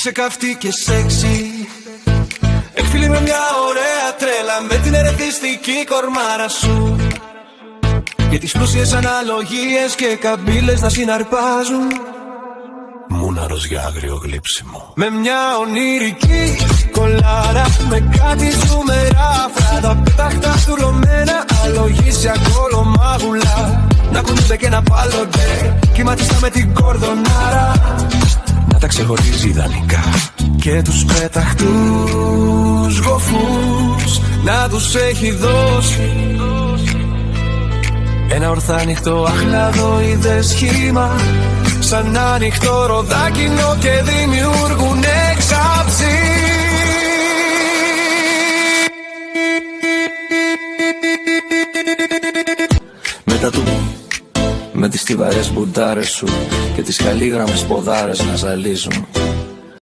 είσαι καυτή και σεξι. Εκφύλει με μια ωραία τρέλα, με την ερεθιστική κορμάρα σου και τις πλούσιες αναλογίες και καμπύλες να συναρπάζουν. Μούναρος για άγριο γλύψιμο. Με μια ονειρική κολάρα, με κάτι ζουμεράφρα, τα πέταχτα στουρλωμένα, αλογίσια κολομάγουλα να κουνούνται και να πάλλονται, κυματιστά με την κορδονάρα να τα ξεχωρίζει ιδανικά. Και τους πέταχτους γοφούς να τους έχει δώσει ένα ορθάνυχτο αχλαδοειδές σχήμα, σαν ανοιχτό ροδάκινο και δημιουργούν εξάψη. Μετά του με τις στιβαρές μπουντάρες σου και τις χαλίγραμμες ποδάρες να ζαλίζουν,